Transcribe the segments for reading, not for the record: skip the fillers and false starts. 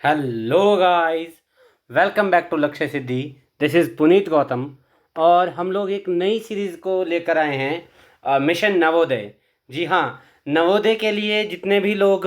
Hello guys, welcome back to Lakshya Siddhi. This is Puneet Gautam और हम लोग एक नई सीरीज़ को लेकर आए हैं, मिशन नवोदय। जी हाँ, नवोदय के लिए जितने भी लोग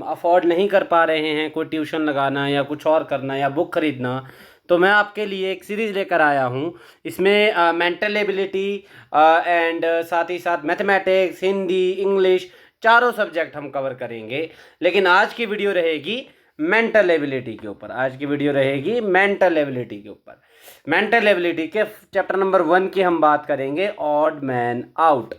अफोर्ड नहीं कर पा रहे हैं कोई ट्यूशन लगाना या कुछ और करना या बुक खरीदना, तो मैं आपके लिए एक सीरीज़ लेकर आया हूँ। इसमें मेंटल एबिलिटी एंड साथ ही साथ मैथमेटिक्स, हिंदी, इंग्लिश, चारों सब्जेक्ट हम कवर करेंगे। लेकिन आज की वीडियो रहेगी मेंटल एबिलिटी के ऊपर। आज की वीडियो रहेगी मेंटल एबिलिटी के ऊपर। मेंटल एबिलिटी के चैप्टर नंबर 1 की हम बात करेंगे, odd man out.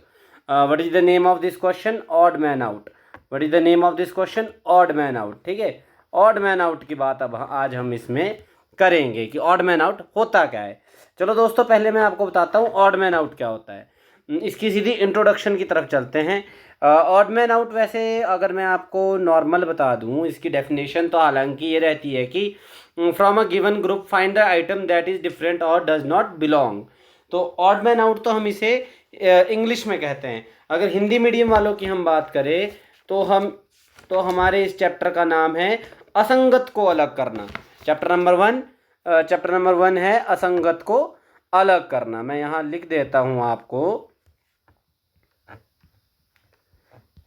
What is the name of this question? Odd man out. What is the name of this question? Odd man out. ठीक है, ऑड मैन आउट की बात अब आज हम इसमें करेंगे कि ऑड मैन आउट होता क्या है। चलो दोस्तों, पहले मैं आपको बताता हूँ ऑड मैन आउट क्या होता है। इसकी सीधी इंट्रोडक्शन की तरफ चलते हैं। ऑड मैन आउट, वैसे अगर मैं आपको नॉर्मल बता दूं इसकी डेफिनेशन, तो हालांकि ये रहती है कि from a given group find the item that is different और डज नॉट बिलोंग। तो ऑड मैन आउट तो हम इसे इंग्लिश में कहते हैं। अगर हिंदी मीडियम वालों की हम बात करें तो हमारे इस चैप्टर का नाम है असंगत को अलग करना। चैप्टर नंबर 1 है असंगत को अलग करना। मैं यहाँ लिख देता हूँ आपको।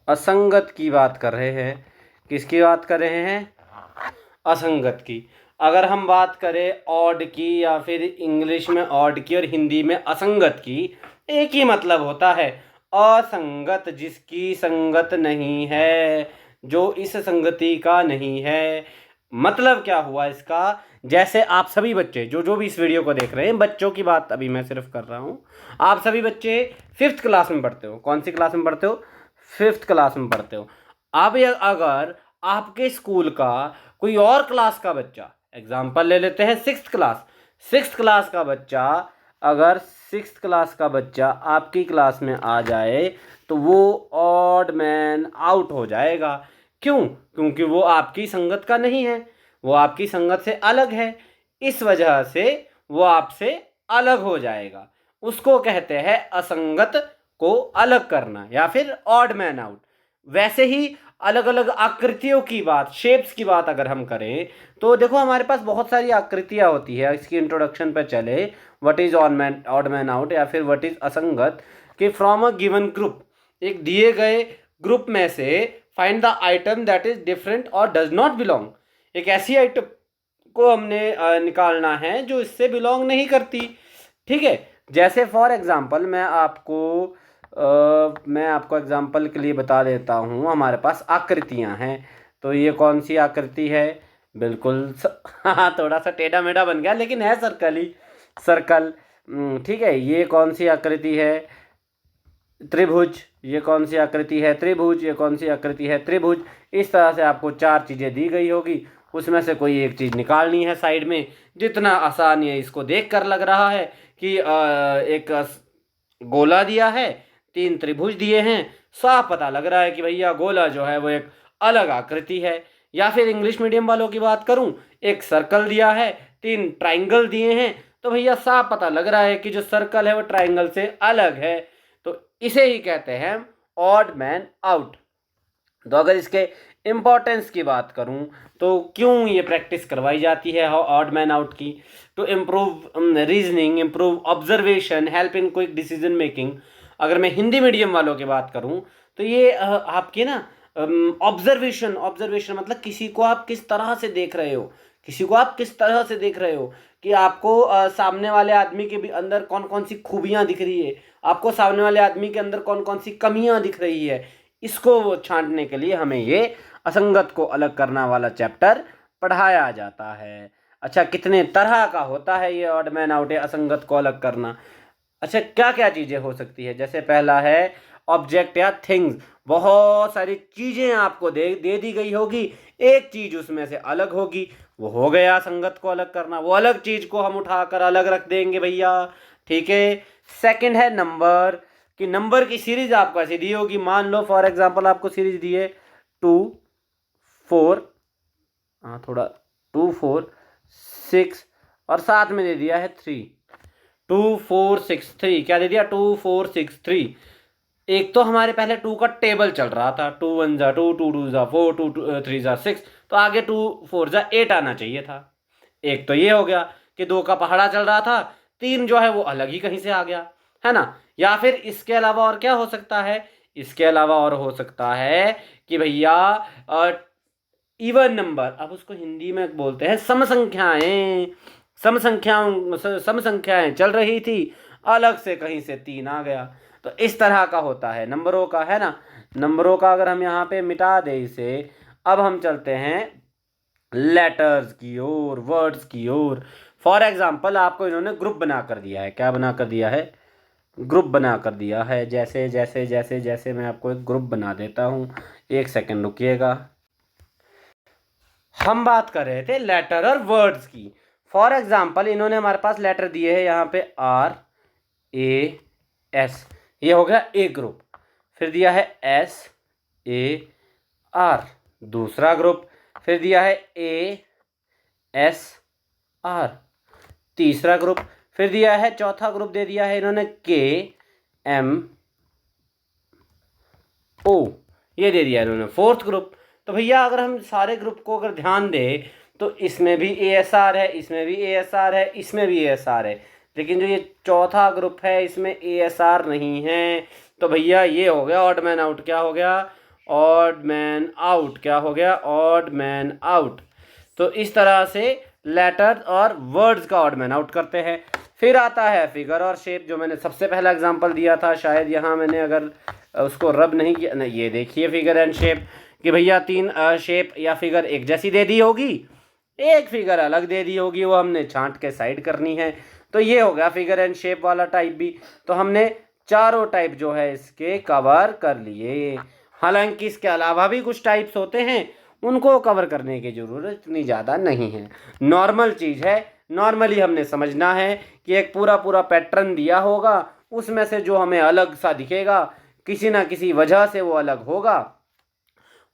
असंगत की बात कर रहे हैं। किसकी बात कर रहे हैं? असंगत की। अगर हम बात करें ऑड की, या फिर इंग्लिश में ऑड की और हिंदी में असंगत की, एक ही मतलब होता है। असंगत, जिसकी संगत नहीं है, जो इस संगति का नहीं है। मतलब क्या हुआ इसका? जैसे आप सभी बच्चे जो जो भी इस वीडियो को देख रहे हैं, बच्चों की बात अभी मैं सिर्फ कर रहा हूँ। आप सभी बच्चे 5th क्लास में पढ़ते हो। कौन सी क्लास में पढ़ते हो? 5th क्लास में पढ़ते हो। अब अगर आपके स्कूल का कोई और क्लास का बच्चा, एग्जाम्पल ले लेते हैं 6th क्लास का बच्चा, अगर 6th क्लास का बच्चा आपकी क्लास में आ जाए तो वो ऑड मैन आउट हो जाएगा। क्यों? क्योंकि वो आपकी संगत का नहीं है, वो आपकी संगत से अलग है। इस वजह से वो आपसे अलग हो जाएगा। उसको कहते हैं असंगत को अलग करना या फिर ऑड मैन आउट। वैसे ही अलग अलग आकृतियों की बात, शेप्स की बात अगर हम करें, तो देखो हमारे पास बहुत सारी आकृतियां होती है। इसकी इंट्रोडक्शन पे चले, what is odd man out या फिर व्हाट इज असंगत, कि फ्रॉम अ गिवन ग्रुप, एक दिए गए ग्रुप में से find the item that is different और डज नॉट बिलोंग। एक ऐसी आइटम को हमने निकालना है जो इससे बिलोंग नहीं करती। ठीक है, जैसे फॉर एग्जांपल मैं आपको एग्जांपल के लिए बता देता हूँ। हमारे पास आकृतियाँ हैं, तो ये कौन सी आकृति है? बिल्कुल हाँ, थोड़ा सा टेढ़ा मेढ़ा बन गया लेकिन है सर्कल ही, सर्कल। ठीक है, ये कौन सी आकृति है? त्रिभुज। ये कौन सी आकृति है? त्रिभुज। ये कौन सी आकृति है? त्रिभुज। इस तरह से आपको 4 चीज़ें दी गई होगी, उसमें से कोई एक चीज़ निकालनी है साइड में। जितना आसान ये इसको देख कर लग रहा है कि एक गोला दिया है, 3 त्रिभुज दिए हैं, साफ पता लग रहा है कि भैया गोला जो है वो एक अलग आकृति है। या फिर इंग्लिश मीडियम वालों की बात करूं, एक सर्कल दिया है, 3 ट्राइंगल दिए हैं, तो भैया साफ पता लग रहा है कि जो सर्कल है वो ट्राइंगल से अलग है। तो इसे ही कहते हैं ऑड मैन आउट। तो अगर इसके इम्पोर्टेंस की बात करूं, तो क्यों ये प्रैक्टिस करवाई जाती है ऑड मैन आउट की? To improve reasoning, improve observation, help in quick decision making. अगर मैं हिंदी मीडियम वालों की बात करूं, तो ये आपके ना ऑब्जर्वेशन मतलब किसी को आप किस तरह से देख रहे हो, किसी को आप किस तरह से देख रहे हो, कि आपको सामने वाले आदमी के भी अंदर कौन कौन सी खूबियां दिख रही है, आपको सामने वाले आदमी के अंदर कौन कौन सी कमियां दिख रही है। इसको छांटने के लिए हमें ये असंगत को अलग करना वाला चैप्टर पढ़ाया जाता है। अच्छा, कितने तरह का होता है ये ऑड मैन आउट, असंगत को अलग करना? अच्छा, क्या क्या चीज़ें हो सकती है? जैसे पहला है ऑब्जेक्ट या थिंग्स। बहुत सारी चीज़ें आपको दे दी गई होगी, एक चीज़ उसमें से अलग होगी, वो हो गया संगत को अलग करना। वो अलग चीज़ को हम उठाकर अलग रख देंगे भैया। ठीक है। सेकंड है नंबर, कि नंबर की सीरीज आपको ऐसी दी होगी। मान लो फॉर एग्जांपल आपको सीरीज दी है 2 4, हाँ थोड़ा 2 4 6, और साथ में दे दिया है 3। 2 4 6 3, क्या दे दिया? 2 4 6 3। एक तो हमारे पहले 2 का टेबल चल रहा था, 2 1 जा 2, 2 2 जा 4, 2 3 जा 6, तो आगे 2 4 जा 8 आना चाहिए था। एक तो ये हो गया कि 2 का पहाड़ा चल रहा था, 3 जो है वो अलग ही कहीं से आ गया, है ना। या फिर इसके अलावा और क्या हो सकता है, इसके अलावा और हो सकता है कि भैया इवन नंबर, अब उसको हिंदी में बोलते हैं सम संख्याएं, सम संख्याएं चल रही थी, अलग से कहीं से 3 आ गया। तो इस तरह का होता है नंबरों का, है ना। नंबरों का अगर हम यहाँ पे मिटा दें इसे, अब हम चलते हैं लेटर्स की ओर, वर्ड्स की ओर। फॉर एग्जाम्पल आपको इन्होंने ग्रुप बना कर दिया है, क्या बना कर दिया है, ग्रुप बना कर दिया है। जैसे जैसे जैसे जैसे मैं आपको एक ग्रुप बना देता हूँ, एक सेकंड रुकिएगा। हम बात कर रहे थे लेटर और वर्ड्स की। फॉर एग्जाम्पल इन्होंने हमारे पास लेटर दिए हैं यहाँ पे RAS, ये हो गया ए ग्रुप। फिर दिया है SAR, दूसरा ग्रुप। फिर दिया है ASR, तीसरा ग्रुप। फिर दिया है चौथा ग्रुप दे दिया है इन्होंने KMO, ये दे दिया इन्होंने फोर्थ ग्रुप। तो भैया अगर हम सारे ग्रुप को अगर ध्यान दें तो इसमें भी ASR है, इसमें भी ASR है, इसमें भी ASR है, लेकिन जो ये चौथा ग्रुप है इसमें ASR नहीं है। तो भैया ये हो गया ऑड मैन आउट। क्या हो गया, ऑड मैन आउट। क्या हो गया, ऑड मैन आउट। तो इस तरह से लेटर और वर्ड्स का ऑड मैन आउट करते हैं। फिर आता है फिगर और शेप, जो मैंने सबसे पहला एग्जांपल दिया था, शायद यहाँ मैंने अगर उसको रब नहीं किया, नहीं ये देखिए फिगर एंड शेप, कि भैया 3 शेप या फिगर एक जैसी दे दी होगी, एक फिगर अलग दे दी होगी, वो हमने छांट के साइड करनी है। तो ये हो गया फिगर एंड शेप वाला टाइप भी। तो हमने चारों टाइप जो है इसके कवर कर लिए। हालांकि इसके अलावा भी कुछ टाइप्स होते हैं, उनको कवर करने की ज़रूरत इतनी ज़्यादा नहीं है। नॉर्मल चीज़ है, नॉर्मली हमने समझना है कि एक पूरा पूरा पैटर्न दिया होगा, उसमें से जो हमें अलग सा दिखेगा, किसी ना किसी वजह से वो अलग होगा,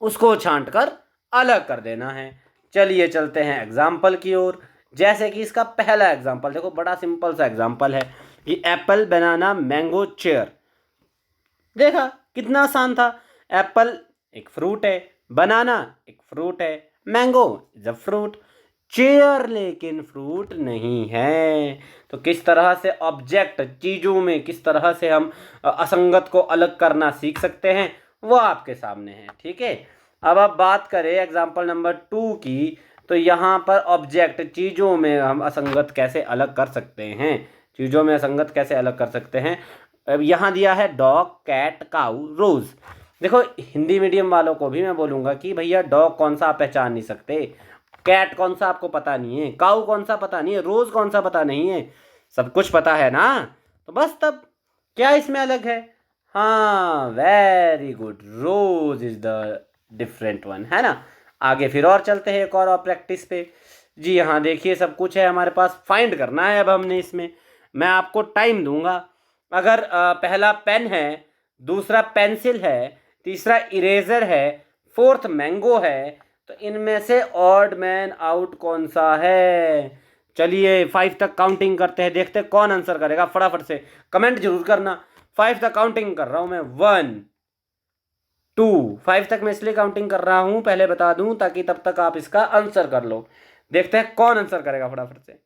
उसको छांट कर अलग कर देना है। चलिए चलते हैं एग्जाम्पल की ओर। जैसे कि इसका पहला एग्जाम्पल देखो, बड़ा सिंपल सा एग्जाम्पल है कि एप्पल बनाना मैंगो चेयर। देखा कितना आसान था। एप्पल एक फ्रूट है, बनाना एक फ्रूट है, mango is a fruit, chair लेकिन फ्रूट नहीं है। तो किस तरह से ऑब्जेक्ट, चीज़ों में किस तरह से हम असंगत को अलग करना सीख सकते हैं, वो आपके सामने है। ठीक है, अब आप बात करें एग्जाम्पल नंबर 2 की, तो यहाँ पर ऑब्जेक्ट, चीज़ों में हम असंगत कैसे अलग कर सकते हैं, चीज़ों में असंगत कैसे अलग कर सकते हैं। अब यहाँ दिया है डॉग, कैट, काऊ, रोज़। देखो हिंदी मीडियम वालों को भी मैं बोलूँगा कि भैया डॉग कौन सा आप पहचान नहीं सकते, कैट कौन सा आपको पता नहीं है, काऊ कौन सा पता नहीं है, रोज़ कौन सा पता नहीं है, सब कुछ पता है ना। तो बस तब क्या इसमें अलग है, हाँ very good, rose is the different one, है ना। आगे फिर और चलते हैं एक और प्रैक्टिस पे। जी हाँ, देखिए सब कुछ है हमारे पास, फाइंड करना है अब हमने इसमें। मैं आपको टाइम दूंगा। अगर पहला पेन है, दूसरा पेंसिल है, तीसरा इरेजर है, फोर्थ मैंगो है, तो इनमें से ऑड मैन आउट कौन सा है। चलिए 5 तक काउंटिंग करते हैं, देखते हैं कौन आंसर करेगा। फटाफट से कमेंट जरूर करना। 5 तक काउंटिंग कर रहा हूं मैं, 1 2, 5 तक मैं इसलिए काउंटिंग कर रहा हूं, पहले बता दूं ताकि तब तक आप इसका आंसर कर लो। देखते हैं कौन आंसर करेगा फटाफट से।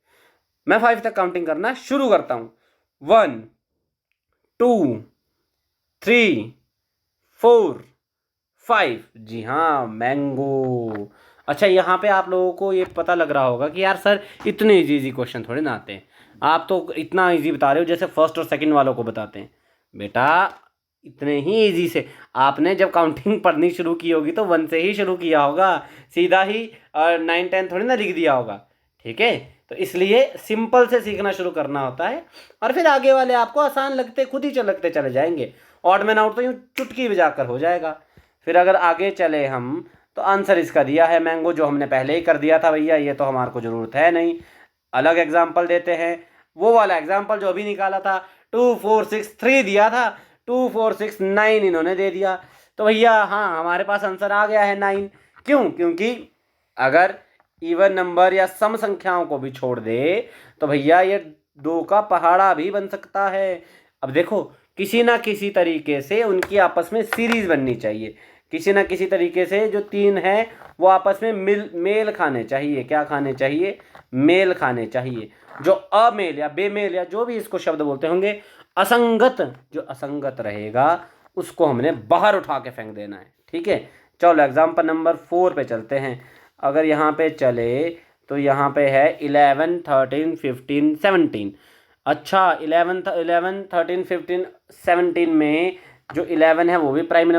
मैं 5 तक काउंटिंग करना शुरू करता हूं, 1 2 3 4 5। जी हाँ, मैंगो। अच्छा यहाँ पे आप लोगों को ये पता लग रहा होगा कि यार सर इतने इजी इजी क्वेश्चन थोड़े ना आते हैं, आप तो इतना इजी बता रहे हो जैसे फर्स्ट और सेकंड वालों को बताते हैं। बेटा इतने ही इजी से आपने जब काउंटिंग पढ़नी शुरू की होगी तो 1 से ही शुरू किया होगा, सीधा ही 9 10 थोड़ी ना लिख दिया होगा। ठीक है, तो इसलिए सिंपल से सीखना शुरू करना होता है, और फिर आगे वाले आपको आसान लगते खुद ही लगते चले जाएंगे। ऑड मैन आउट तो यूँ चुटकी बजाकर हो जाएगा। फिर अगर आगे चले हम, तो आंसर इसका दिया है मैंगो, जो हमने पहले ही कर दिया था भैया, ये तो हमारे को ज़रूरत है नहीं। अलग एग्जाम्पल देते हैं, वो वाला एग्जाम्पल जो अभी निकाला था, 2 4 6 3 दिया था, 2 4 6 9 इन्होंने दे दिया। तो भैया हाँ, हमारे पास आंसर आ गया है 9। क्यों, क्योंकि अगर इवन नंबर या सम संख्याओं को भी छोड़ दे तो भैया ये 2 का पहाड़ा भी बन सकता है। अब देखो किसी ना किसी तरीके से उनकी आपस में सीरीज बननी चाहिए, किसी ना किसी तरीके से जो तीन है वो आपस में मेल खाने चाहिए। क्या खाने चाहिए? मेल खाने चाहिए। जो अमेल या बेमेल या जो भी इसको शब्द बोलते होंगे, असंगत, जो असंगत रहेगा उसको हमने बाहर उठा के फेंक देना है। ठीक है, चलो एग्जाम्पल नंबर 4 पे चलते हैं। अगर यहाँ पे चले तो यहाँ पे है 11, 13, 15, 17। अच्छा, 11, 13, 15, 17 में जो 11 है वो भी प्राइम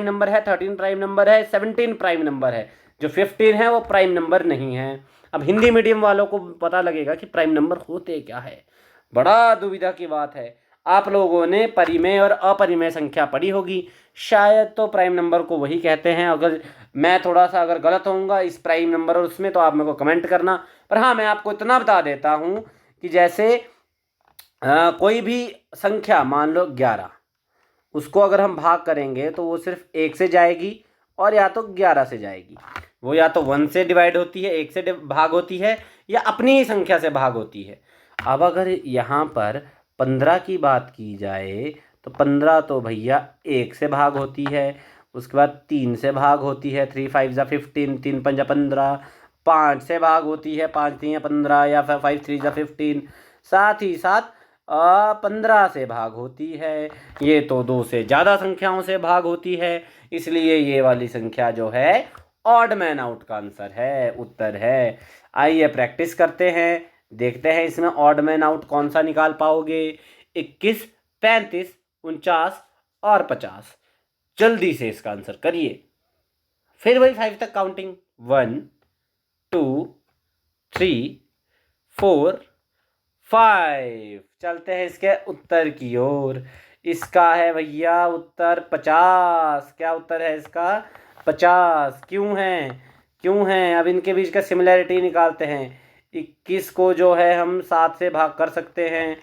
नंबर है, 13 प्राइम नंबर है, 17 प्राइम नंबर है। जो 15 है वो प्राइम नंबर नहीं है। अब हिंदी मीडियम वालों को पता लगेगा कि प्राइम नंबर होते क्या है। बड़ा दुविधा की बात है। आप लोगों ने परिमेय और अपरिमेय संख्या पढ़ी होगी, शायद तो प्राइम नंबर को वही कहते हैं। अगर मैं थोड़ा सा अगर गलत होऊंगा इस प्राइम नंबर और उसमें तो आप मेरे को कमेंट करना। पर हाँ, मैं आपको इतना बता देता हूँ कि जैसे कोई भी संख्या, मान लो 11, उसको अगर हम भाग करेंगे तो वो सिर्फ 1 से जाएगी और या तो 11 से जाएगी। वो या तो 1 से डिवाइड होती है, 1 से भाग होती है, या अपनी ही संख्या से भाग होती है। अब अगर यहाँ पर 15 की बात की जाए तो 15 तो भैया 1 से भाग होती है, उसके बाद 3 से भाग होती है, 3 5 जा 15, 3 5 जा 15, 5 से भाग होती है, 5 3 या 15, या 5 3 जा 15, साथ ही साथ 15 से भाग होती है। ये तो 2 से ज़्यादा संख्याओं से भाग होती है, इसलिए ये वाली संख्या जो है ऑड मैन आउट का आंसर है, उत्तर है। आइए प्रैक्टिस करते हैं, देखते हैं इसमें ऑड मैन आउट कौन सा निकाल पाओगे। 21, 35, 49 और 50। जल्दी से इसका आंसर करिए। फिर वही 5 तक काउंटिंग, 1 2 3 4 5। चलते हैं इसके उत्तर की ओर। इसका है भैया उत्तर 50। क्या उत्तर है इसका? 50। क्यों है? अब इनके बीच का सिमिलैरिटी निकालते हैं। 21 को जो है हम 7 से भाग कर सकते हैं,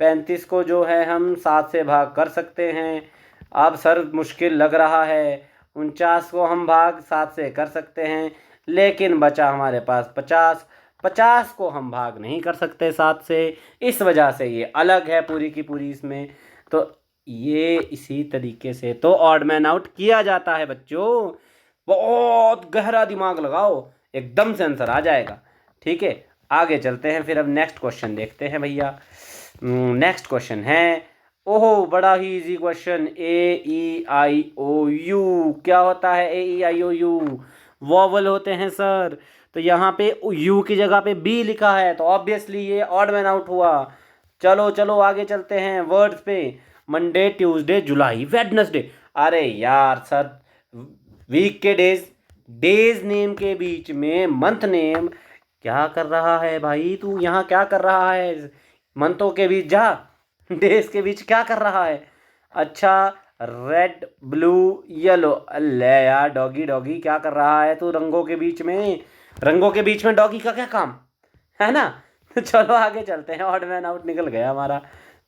35 को जो है हम 7 से भाग कर सकते हैं। अब सर मुश्किल लग रहा है, 49 को हम भाग 7 से कर सकते हैं, लेकिन बचा हमारे पास 50। 50 को हम भाग नहीं कर सकते 7 से, इस वजह से ये अलग है पूरी की पूरी इसमें। तो ये इसी तरीके से तो ऑड मैन आउट किया जाता है बच्चों। बहुत गहरा दिमाग लगाओ, एकदम से आंसर आ जाएगा। ठीक है, आगे चलते हैं फिर। अब नेक्स्ट क्वेश्चन देखते हैं भैया। नेक्स्ट क्वेश्चन है, ओहो बड़ा ही इजी क्वेश्चन। AEIOU क्या होता है? AEIOU वॉवल होते हैं सर। तो यहाँ पे यू की जगह पे बी लिखा है, तो ऑब्वियसली ये ऑड मैन आउट हुआ। चलो चलो आगे चलते हैं वर्ड्स पे। मंडे, ट्यूसडे, जुलाई, वेडनेसडे। अरे यार सर, वीक के डेज नेम के बीच में मंथ नेम क्या कर रहा है भाई? तू यहाँ क्या कर रहा है? मंथों के बीच जा, डेज के बीच क्या कर रहा है? अच्छा, रेड, ब्लू, येलो। अल्ले यार, डॉगी क्या कर रहा है तू रंगों के बीच में? रंगों के बीच में डॉगी का क्या काम है ना? चलो आगे चलते हैं, ऑड मैन आउट निकल गया हमारा।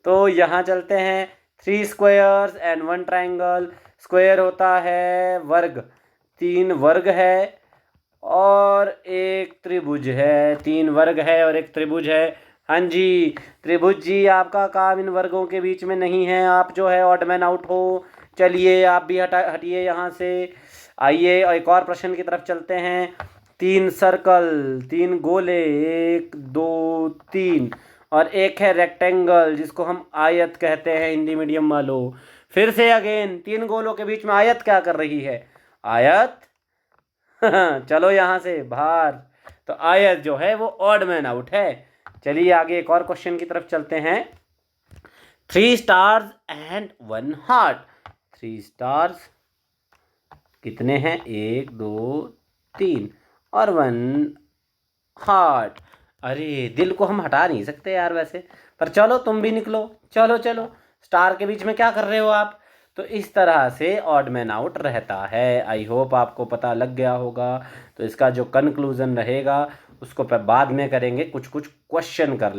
तो यहाँ चलते हैं, 3 स्क्वायर्स एंड 1 ट्राइंगल। स्क्वायर होता है वर्ग, 3 वर्ग है और एक त्रिभुज है। 3 वर्ग है और एक त्रिभुज है। हाँ जी त्रिभुज जी, आपका काम इन वर्गों के बीच में नहीं है, आप जो है ऑड मैन आउट हो। चलिए आप भी हटिए यहाँ से। आइए एक और प्रश्न की तरफ चलते हैं। 3 सर्कल, 3 गोले, 1 2 3, और एक है रेक्टेंगल जिसको हम आयत कहते हैं हिंदी मीडियम वालों। फिर से अगेन, 3 गोलों के बीच में आयत क्या कर रही है? आयत चलो यहाँ से बाहर। तो आयत जो है वो ऑड मैन आउट है। चलिए आगे एक और क्वेश्चन की तरफ चलते हैं। 3 स्टार्स एंड 1 हार्ट। 3 स्टार्स कितने हैं? 1 2 3 और 1 हार्ट। अरे दिल को हम हटा नहीं सकते यार वैसे, पर चलो तुम भी निकलो। चलो चलो, स्टार के बीच में क्या कर रहे हो आप? तो इस तरह से ऑड मैन आउट रहता है। आई होप आपको पता लग गया होगा। तो इसका जो कंक्लूजन रहेगा उसको बाद में करेंगे। कुछ कुछ क्वेश्चन कर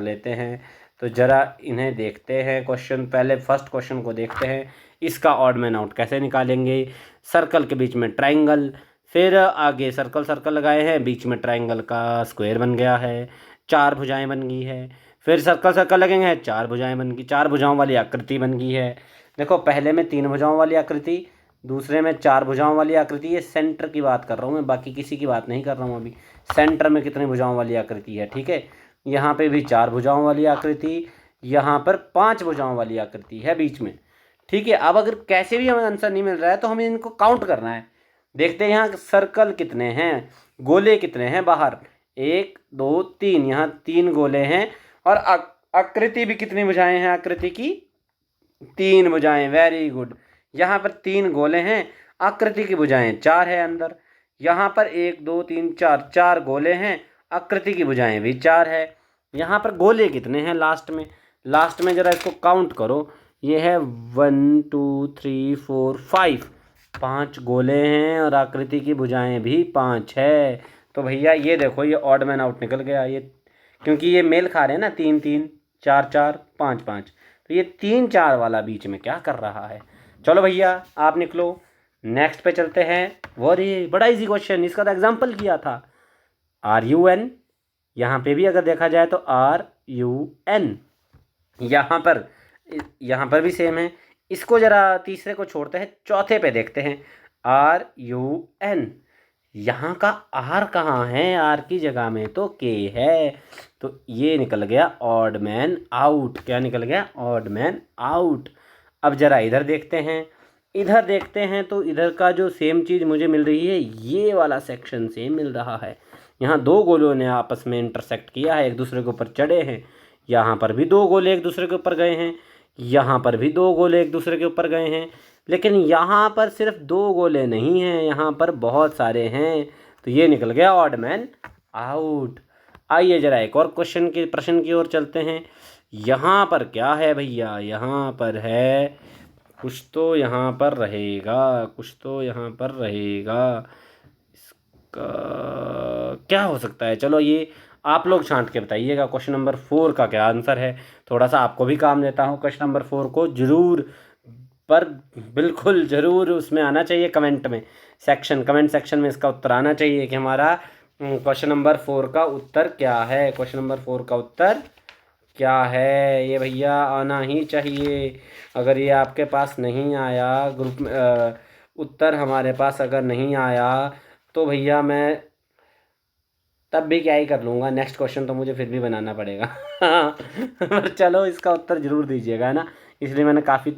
लेते हैं। तो ज़रा इन्हें देखते हैं क्वेश्चन। पहले फर्स्ट क्वेश्चन को देखते हैं, इसका ऑड मैन आउट कैसे निकालेंगे। सर्कल के बीच में ट्राइंगल, फिर आगे सर्कल लगाए हैं, बीच में ट्राइंगल का स्क्वायर बन गया है। 4 भुजाएं बन गई है। फिर सर्कल सर्कल लगेंगे, 4 भुजाएं बन गई, 4 भुजाओं वाली आकृति बन गई है। देखो पहले में 3 भुजाओं वाली आकृति, दूसरे में 4 भुजाओं वाली आकृति। ये सेंटर की बात कर रहा हूँ मैं, बाकी किसी की बात नहीं कर रहा हूँ अभी। सेंटर में कितनी भुजाओं वाली आकृति है, ठीक है। यहाँ पे भी 4 भुजाओं वाली आकृति, यहाँ पर 5 भुजाओं वाली आकृति है बीच में, ठीक है। अब अगर कैसे भी हमें आंसर नहीं मिल रहा है तो हमें इनको काउंट करना है। देखते हैं यहाँ सर्कल कितने हैं, गोले कितने हैं बाहर, 1 2 3, यहाँ 3 गोले हैं। और आकृति भी कितनी भुजाएं हैं, आकृति की 3 भुजाएं, वेरी गुड। यहाँ पर 3 गोले हैं, आकृति की भुजाएं 4 है अंदर। यहाँ पर 1 2 3 4, 4 गोले हैं, आकृति की भुजाएं भी 4 है। यहाँ पर गोले कितने हैं लास्ट में जरा इसको काउंट करो। ये है 1 2 3 4 5, 5 गोले हैं और आकृति की भुजाएं भी 5 है। तो भैया ये देखो, ये ऑड मैन आउट निकल गया ये, क्योंकि ये मेल खा रहे हैं ना, 3 3 4 4 5 5। तो ये 3 4 वाला बीच में क्या कर रहा है। चलो भैया आप निकलो, नेक्स्ट पे चलते हैं। वो बड़ा इजी क्वेश्चन, इसका तो एग्जाम्पल किया था। RUN, यहाँ पे भी अगर देखा जाए तो RUN, यहाँ पर भी सेम है। इसको जरा तीसरे को छोड़ते हैं, चौथे पे देखते हैं। RUN, यहाँ का R कहाँ है, R की जगह में तो K है, तो ये निकल गया ऑड मैन आउट। क्या निकल गया, ऑड मैन आउट। अब जरा इधर देखते हैं, तो इधर का जो सेम चीज़ मुझे मिल रही है, ये वाला सेक्शन सेम मिल रहा है। यहाँ 2 गोलों ने आपस में इंटरसेक्ट किया है, एक दूसरे के ऊपर चढ़े हैं। यहाँ पर भी 2 गोले एक दूसरे के ऊपर गए हैं, यहाँ पर भी 2 गोले एक दूसरे के ऊपर गए हैं। लेकिन यहाँ पर सिर्फ 2 गोले नहीं हैं, यहाँ पर बहुत सारे हैं, तो ये निकल गया ऑड मैन आउट। आइए जरा एक और प्रश्न की ओर चलते हैं। यहाँ पर क्या है भैया, यहाँ पर है कुछ तो यहाँ पर रहेगा, इसका क्या हो सकता है। चलो ये आप लोग छांट के बताइएगा, क्वेश्चन नंबर 4 का क्या आंसर है। थोड़ा सा आपको भी काम देता हूँ, क्वेश्चन नंबर 4 को जरूर, पर बिल्कुल ज़रूर उसमें आना चाहिए कमेंट सेक्शन में इसका उत्तर आना चाहिए कि हमारा क्वेश्चन नंबर 4 का उत्तर क्या है। क्वेश्चन नंबर 4 का उत्तर क्या है, ये भैया आना ही चाहिए। अगर ये आपके पास नहीं आया ग्रुप में, उत्तर हमारे पास अगर नहीं आया तो भैया मैं तब भी क्या ही कर लूँगा, नेक्स्ट क्वेश्चन तो मुझे फिर भी बनाना पड़ेगा। पर चलो इसका उत्तर ज़रूर दीजिएगा, है ना। इसलिए मैंने काफ़ी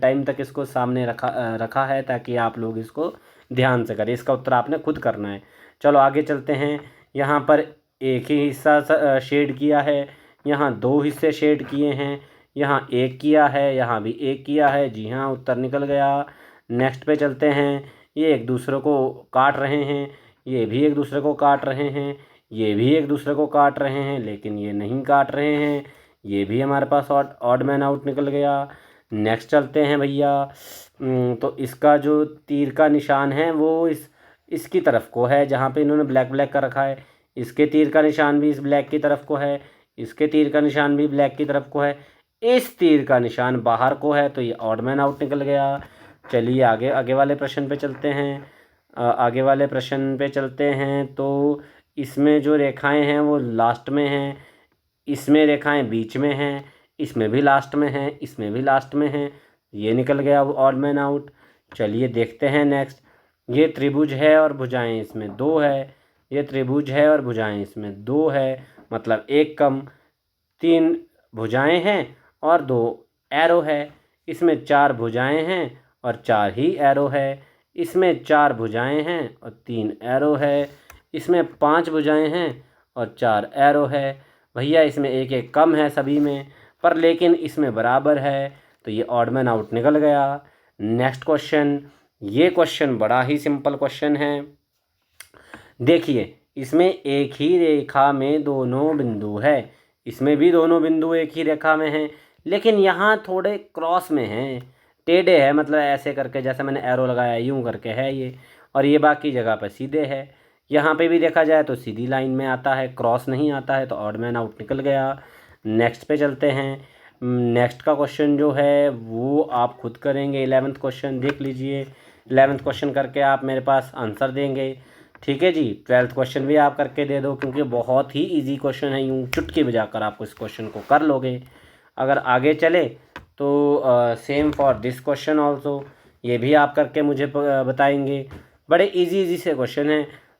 टाइम तक इसको सामने रखा है, ताकि आप लोग इसको ध्यान से करें। इसका उत्तर आपने खुद करना है। चलो आगे चलते हैं। यहाँ पर एक ही हिस्सा शेड किया है, यहाँ 2 हिस्से शेड किए हैं, यहाँ 1 किया है, यहाँ भी 1 किया है। जी हाँ, उत्तर निकल गया। नेक्स्ट पे चलते हैं। ये एक दूसरे को काट रहे हैं, ये भी एक दूसरे को काट रहे हैं, ये भी एक दूसरे को काट रहे हैं, लेकिन ये नहीं काट रहे हैं। ये भी हमारे पास ऑड मैन आउट निकल गया। नेक्स्ट चलते हैं भैया। तो इसका जो तीर का निशान है वो इसकी तरफ को है, जहाँ पे इन्होंने ब्लैक ब्लैक का रखा है। इसके तीर का निशान भी इस ब्लैक की तरफ को है, इसके तीर का निशान भी ब्लैक की तरफ को है, इस तीर का निशान बाहर को है, तो ये ऑड मैन आउट निकल गया। चलिए आगे वाले प्रश्न पे चलते हैं। तो इसमें जो रेखाएं हैं वो लास्ट में हैं, इसमें रेखाएं बीच में हैं, इसमें भी लास्ट में हैं, इसमें भी लास्ट में हैं। ये निकल गया वो ऑड मैन आउट। चलिए देखते हैं नेक्स्ट। ये त्रिभुज है और भुजाएं इसमें 2 है, ये त्रिभुज है और भुजाएं इसमें 2 है, मतलब 1 कम। 3 भुजाएं हैं और 2 एरो है। इसमें 4 भुजाएं हैं और 4 ही एरो है। इसमें 4 भुजाएं हैं और 3 एरो है। इसमें 5 भुजाएं हैं और 4 एरो है। भैया इसमें 1 1 कम है सभी में, पर लेकिन इसमें बराबर है, तो ये ऑड मैन आउट निकल गया। Next question. ये क्वेश्चन बड़ा ही सिंपल क्वेश्चन है। देखिए इसमें एक ही रेखा में दोनों बिंदु है, इसमें भी दोनों बिंदु एक ही रेखा में हैं, लेकिन यहाँ थोड़े क्रॉस में हैं, टेढ़े है, मतलब ऐसे करके, जैसे मैंने एरो लगाया यूं करके है ये, और ये बाकी जगह पर सीधे है। यहाँ पे भी देखा जाए तो सीधी लाइन में आता है, क्रॉस नहीं आता है, तो ऑड मैन आउट निकल गया। नेक्स्ट पे चलते हैं। नेक्स्ट का क्वेश्चन जो है वो आप खुद करेंगे। 11th क्वेश्चन देख लीजिए। 11th क्वेश्चन करके आप मेरे पास आंसर देंगे। ठीक है जी। 12th क्वेश्चन भी आप करके दे दो, क्योंकि बहुत ही इजी क्वेश्चन है, यूँ चुटकी बजाकर आपको इस क्वेश्चन को कर लोगे। अगर आगे चले तो same for this question also, ये भी आप करके मुझे बताएंगे। बड़े इजी से क्वेश्चन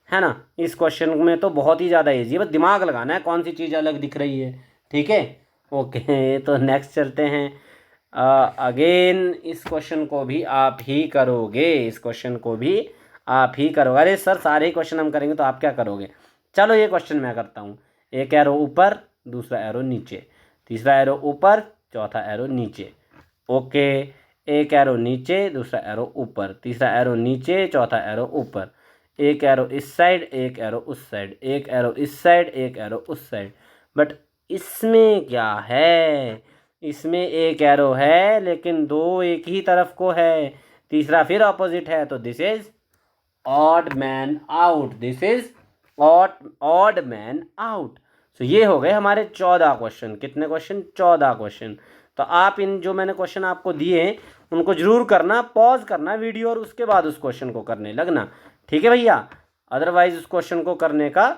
है ना। इस क्वेश्चन में तो बहुत ही ज़्यादा इजी है, बस दिमाग लगाना है कौन सी चीज़ अलग दिख रही है। ठीक है, ओके। तो नेक्स्ट चलते हैं। अगेन इस क्वेश्चन को भी आप ही करोगे, इस क्वेश्चन को भी आप ही करोगे। अरे सर सारे क्वेश्चन हम करेंगे तो आप क्या करोगे? चलो ये क्वेश्चन मैं करता हूँ। एक एरो ऊपर, दूसरा एरो नीचे, तीसरा एरो ऊपर, चौथा एरो नीचे। ओके, एक एरो नीचे, दूसरा एरो ऊपर, तीसरा एरो नीचे, चौथा एरो ऊपर। एक एरो इस साइड, एक एरो उस साइड, एक एरो इस साइड, एक एरो उस साइड। बट इसमें क्या है? इसमें एक एरो है लेकिन दो एक ही तरफ को है, तीसरा फिर ऑपोजिट है, तो this is odd man out. This is odd man out. So ये हो गए हमारे 14 क्वेश्चन। कितने क्वेश्चन? 14 क्वेश्चन। तो आप इन जो मैंने क्वेश्चन आपको दिए हैं उनको जरूर करना, पॉज करना वीडियो और उसके बाद उस क्वेश्चन को करने लगना। ठीक है भैया, अदरवाइज उस क्वेश्चन को करने का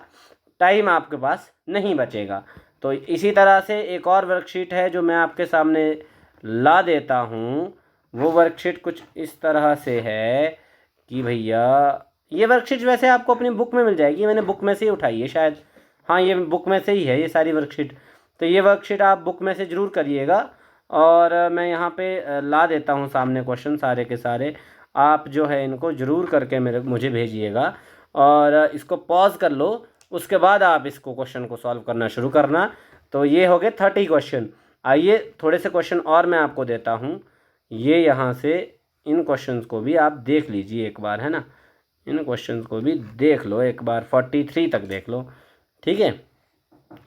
टाइम आपके पास नहीं बचेगा। तो इसी तरह से एक और वर्कशीट है जो मैं आपके सामने ला देता हूँ। वो वर्कशीट कुछ इस तरह से है कि भैया, ये वर्कशीट वैसे आपको अपनी बुक में मिल जाएगी, मैंने बुक में से ही उठाई है शायद। हाँ, ये बुक में से ही है ये सारी वर्कशीट। तो ये वर्कशीट आप बुक में से ज़रूर करिएगा। और मैं यहाँ पे ला देता हूँ सामने क्वेश्चन सारे के सारे। आप जो है इनको ज़रूर करके मुझे भेजिएगा और इसको पॉज कर लो, उसके बाद आप इसको क्वेश्चन को सॉल्व करना शुरू करना। तो ये हो गए 30 क्वेश्चन। आइए थोड़े से क्वेश्चन और मैं आपको देता हूँ। ये यहाँ से इन क्वेश्चंस को भी आप देख लीजिए एक बार, है ना। इन क्वेश्चंस को भी देख लो एक बार, 43 तक देख लो। ठीक है,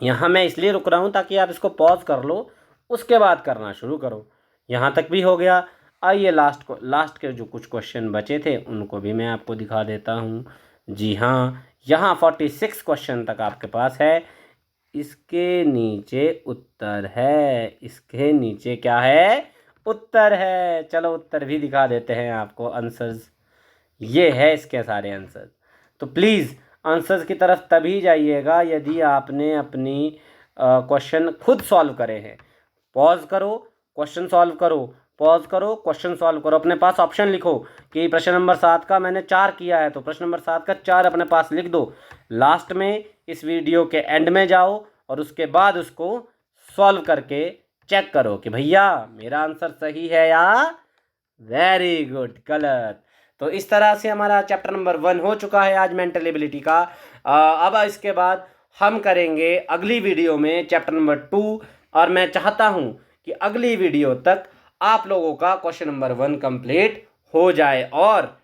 यहाँ मैं इसलिए रुक रहा हूँ ताकि आप इसको पॉज कर लो, उसके बाद करना शुरू करो। यहाँ तक भी हो गया। आइए लास्ट के जो कुछ क्वेश्चन बचे थे उनको भी मैं आपको दिखा देता हूँ। जी हाँ, यहाँ 46 क्वेश्चन तक आपके पास है। इसके नीचे उत्तर है, इसके नीचे क्या है? उत्तर है। चलो उत्तर भी दिखा देते हैं आपको, आंसर्स। ये है इसके सारे आंसर। तो प्लीज़ आंसर्स की तरफ तभी जाइएगा यदि आपने अपनी क्वेश्चन खुद सॉल्व करे हैं। पॉज करो, क्वेश्चन सॉल्व करो, पॉज करो, क्वेश्चन सॉल्व करो। अपने पास ऑप्शन लिखो कि प्रश्न नंबर 7 का मैंने 4 किया है, तो प्रश्न नंबर 7 का 4 अपने पास लिख दो। लास्ट में इस वीडियो के एंड में जाओ और उसके बाद उसको सॉल्व करके चेक करो कि भैया मेरा आंसर सही है या वेरी गुड गलत। तो इस तरह से हमारा चैप्टर नंबर 1 हो चुका है आज मेंटल एबिलिटी का। अब इसके बाद हम करेंगे अगली वीडियो में चैप्टर नंबर 2, और मैं चाहता हूं कि अगली वीडियो तक आप लोगों का क्वेश्चन नंबर 1 कंप्लीट हो जाए, और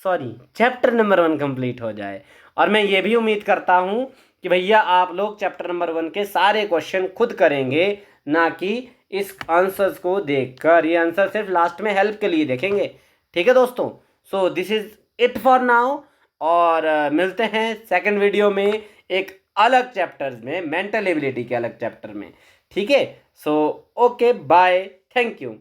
चैप्टर नंबर 1 कंप्लीट हो जाए। और मैं ये भी उम्मीद करता हूं कि भैया आप लोग चैप्टर नंबर 1 के सारे क्वेश्चन खुद करेंगे, ना कि इस आंसर्स को देखकर। ये आंसर सिर्फ लास्ट में हेल्प के लिए देखेंगे। ठीक है दोस्तों, so this is it for now, और मिलते हैं सेकंड वीडियो में एक अलग चैप्टर्स में, मेंटल एबिलिटी के अलग चैप्टर में। ठीक है, so okay, bye, thank you.